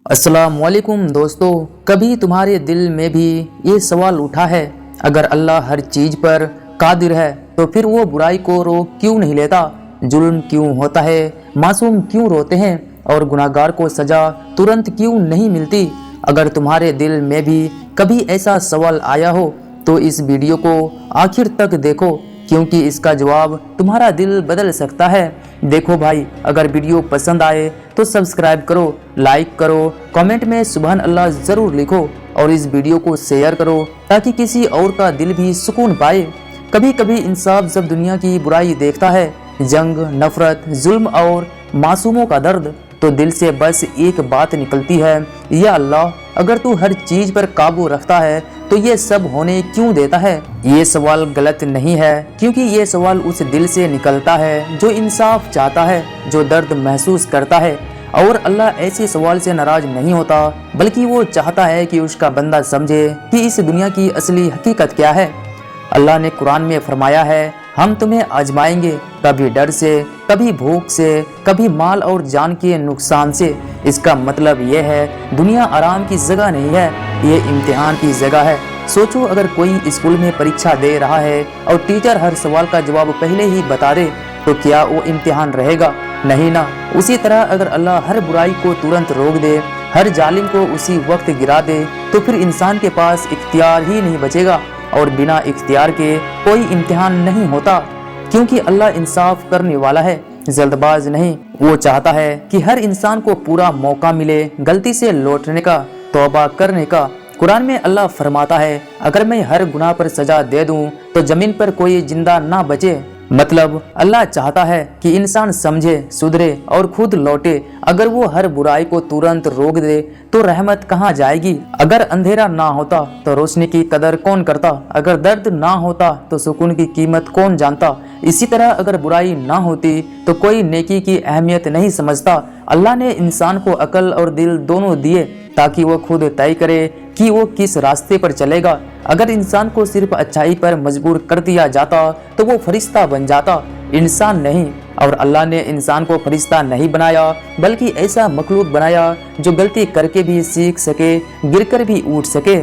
अस्सलामुअलैकुम दोस्तों, कभी तुम्हारे दिल में भी ये सवाल उठा है, अगर अल्लाह हर चीज़ पर कादिर है तो फिर वो बुराई को रोक क्यों नहीं लेता? जुल्म क्यों होता है? मासूम क्यों रोते हैं और गुनाहगार को सज़ा तुरंत क्यों नहीं मिलती? अगर तुम्हारे दिल में भी कभी ऐसा सवाल आया हो तो इस वीडियो को आखिर तक देखो, क्योंकि इसका जवाब तुम्हारा दिल बदल सकता है। देखो भाई, अगर वीडियो पसंद आए तो सब्सक्राइब करो, लाइक करो, कमेंट में सुभान अल्लाह ज़रूर लिखो और इस वीडियो को शेयर करो ताकि किसी और का दिल भी सुकून पाए। कभी कभी इंसाफ जब दुनिया की बुराई देखता है, जंग, नफरत, जुल्म और मासूमों का दर्द, तो दिल से बस एक बात निकलती है, या अल्लाह, अगर तू हर चीज़ पर काबू रखता है तो ये सब होने क्यों देता है? ये सवाल गलत नहीं है, क्योंकि ये सवाल उस दिल से निकलता है जो इंसाफ चाहता है, जो दर्द महसूस करता है। और अल्लाह ऐसे सवाल से नाराज नहीं होता, बल्कि वो चाहता है कि उसका बंदा समझे कि इस दुनिया की असली हकीकत क्या है। अल्लाह ने कुरान में फरमाया है, हम तुम्हें आजमाएंगे, कभी डर से, कभी भूख से, कभी माल और जान के नुकसान से। इसका मतलब ये है, दुनिया आराम की जगह नहीं है, ये इम्तिहान की जगह है। सोचो, अगर कोई स्कूल में परीक्षा दे रहा है और टीचर हर सवाल का जवाब पहले ही बता दे, तो क्या वो इम्तिहान रहेगा? नहीं ना। उसी तरह अगर अल्लाह हर बुराई को तुरंत रोक दे, हर जालिम को उसी वक्त गिरा दे, तो फिर इंसान के पास इख्तियार ही नहीं बचेगा और बिना इख्तियार के कोई इम्तिहान नहीं होता, क्योंकि अल्लाह इंसाफ करने वाला है, जल्दबाज नहीं। वो चाहता है कि हर इंसान को पूरा मौका मिले गलती से लौटने का, तौबा करने का। कुरान में अल्लाह फरमाता है, अगर मैं हर गुनाह पर सजा दे दूं तो जमीन पर कोई जिंदा ना बचे। मतलब अल्लाह चाहता है कि इंसान समझे, सुधरे और खुद लौटे। अगर वो हर बुराई को तुरंत रोक दे तो रहमत कहाँ जाएगी? अगर अंधेरा ना होता तो रोशनी की कदर कौन करता? अगर दर्द ना होता तो सुकून की कीमत कौन जानता? इसी तरह अगर बुराई ना होती तो कोई नेकी की अहमियत नहीं समझता। अल्लाह ने इंसान को अकल और दिल दोनों दिए ताकि वो खुद तय करे कि वो किस रास्ते पर चलेगा। अगर इंसान को सिर्फ अच्छाई पर मजबूर कर दिया जाता तो वो फरिश्ता बन जाता, इंसान नहीं। और अल्लाह ने इंसान को फरिश्ता नहीं बनाया, बल्कि ऐसा मखलूक बनाया जो गलती करके भी सीख सके, गिरकर भी उठ सके।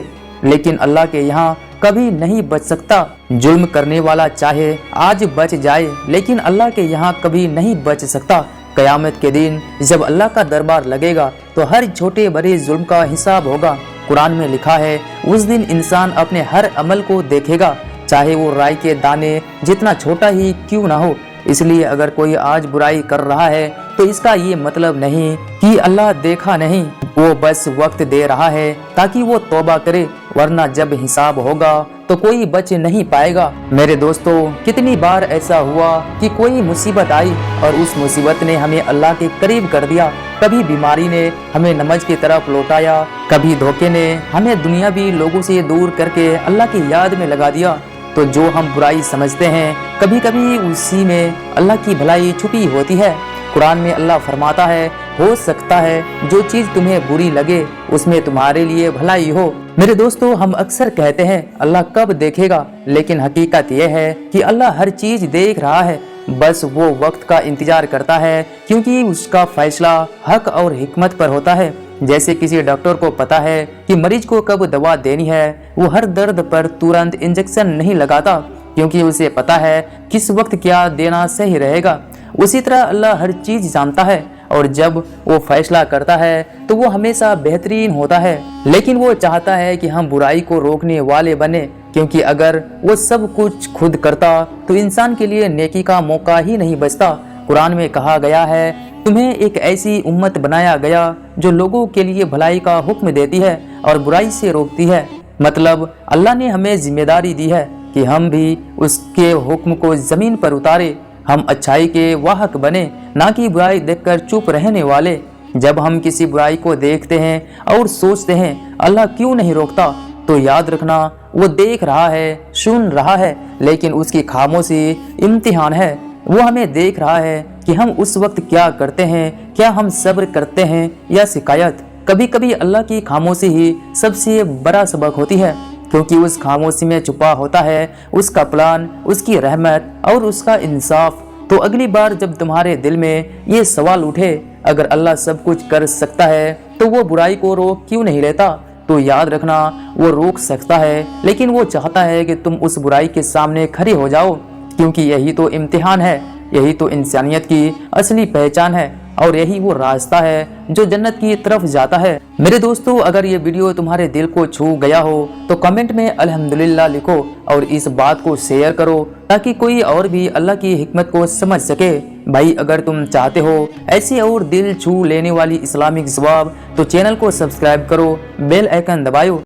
लेकिन अल्लाह के यहाँ कभी नहीं बच सकता। जुल्म करने वाला चाहे आज बच जाए, लेकिन अल्लाह के यहाँ कभी नहीं बच सकता। कयामत के दिन जब अल्लाह का दरबार लगेगा तो हर छोटे बड़े जुल्म का हिसाब होगा। कुरान में लिखा है, उस दिन इंसान अपने हर अमल को देखेगा, चाहे वो राई के दाने जितना छोटा ही क्यों ना हो। इसलिए अगर कोई आज बुराई कर रहा है तो इसका ये मतलब नहीं कि अल्लाह देखा नहीं, वो बस वक्त दे रहा है ताकि वो तौबा करे, वरना जब हिसाब होगा तो कोई बच नहीं पाएगा। मेरे दोस्तों, कितनी बार ऐसा हुआ कि कोई मुसीबत आई और उस मुसीबत ने हमें अल्लाह के करीब कर दिया। कभी बीमारी ने हमें नमाज की तरफ लौटाया, कभी धोखे ने हमें दुनियावी लोगों से दूर करके अल्लाह की याद में लगा दिया। तो जो हम बुराई समझते हैं, कभी कभी उसी में अल्लाह की भलाई छुपी होती है। कुरान में अल्लाह फरमाता है, हो सकता है जो चीज़ तुम्हें बुरी लगे उसमें तुम्हारे लिए भलाई हो। मेरे दोस्तों, हम अक्सर कहते हैं अल्लाह कब देखेगा, लेकिन हकीकत यह है कि अल्लाह हर चीज़ देख रहा है, बस वो वक्त का इंतजार करता है, क्योंकि उसका फैसला हक और हिकमत पर होता है। जैसे किसी डॉक्टर को पता है कि मरीज को कब दवा देनी है, वो हर दर्द पर तुरंत इंजेक्शन नहीं लगाता, क्योंकि उसे पता है किस वक्त क्या देना सही रहेगा। उसी तरह अल्लाह हर चीज़ जानता है और जब वो फैसला करता है तो वो हमेशा बेहतरीन होता है। लेकिन वो चाहता है कि हम बुराई को रोकने वाले बने, क्योंकि अगर वो सब कुछ खुद करता तो इंसान के लिए नेकी का मौका ही नहीं बचता। कुरान में कहा गया है, तुम्हें एक ऐसी उम्मत बनाया गया जो लोगों के लिए भलाई का हुक्म देती है और बुराई से रोकती है। मतलब अल्लाह ने हमें जिम्मेदारी दी है कि हम भी उसके हुक्म को जमीन पर उतारे, हम अच्छाई के वाहक बने, ना कि बुराई देखकर चुप रहने वाले। जब हम किसी बुराई को देखते हैं और सोचते हैं अल्लाह क्यों नहीं रोकता, तो याद रखना, वो देख रहा है, सुन रहा है, लेकिन उसकी खामोशी इम्तिहान है। वो हमें देख रहा है कि हम उस वक्त क्या करते हैं, क्या हम सब्र करते हैं या शिकायत। कभी कभी अल्लाह की खामोशी ही सबसे बड़ा सबक होती है, क्योंकि उस खामोशी में छुपा होता है उसका प्लान, उसकी रहमत और उसका इंसाफ। तो अगली बार जब तुम्हारे दिल में ये सवाल उठे, अगर अल्लाह सब कुछ कर सकता है तो वो बुराई को रोक क्यों नहीं लेता। तो याद रखना, वो रोक सकता है लेकिन वो चाहता है कि तुम उस बुराई के सामने खड़े हो जाओ, क्योंकि यही तो इम्तिहान है, यही तो इंसानियत की असली पहचान है और यही वो रास्ता है जो जन्नत की तरफ जाता है। मेरे दोस्तों, अगर ये वीडियो तुम्हारे दिल को छू गया हो तो कमेंट में अल्हम्दुलिल्लाह लिखो और इस बात को शेयर करो ताकि कोई और भी अल्लाह की हिकमत को समझ सके। भाई, अगर तुम चाहते हो ऐसी और दिल छू लेने वाली इस्लामिक जवाब तो चैनल को सब्सक्राइब करो, बेल आइकन दबाओ।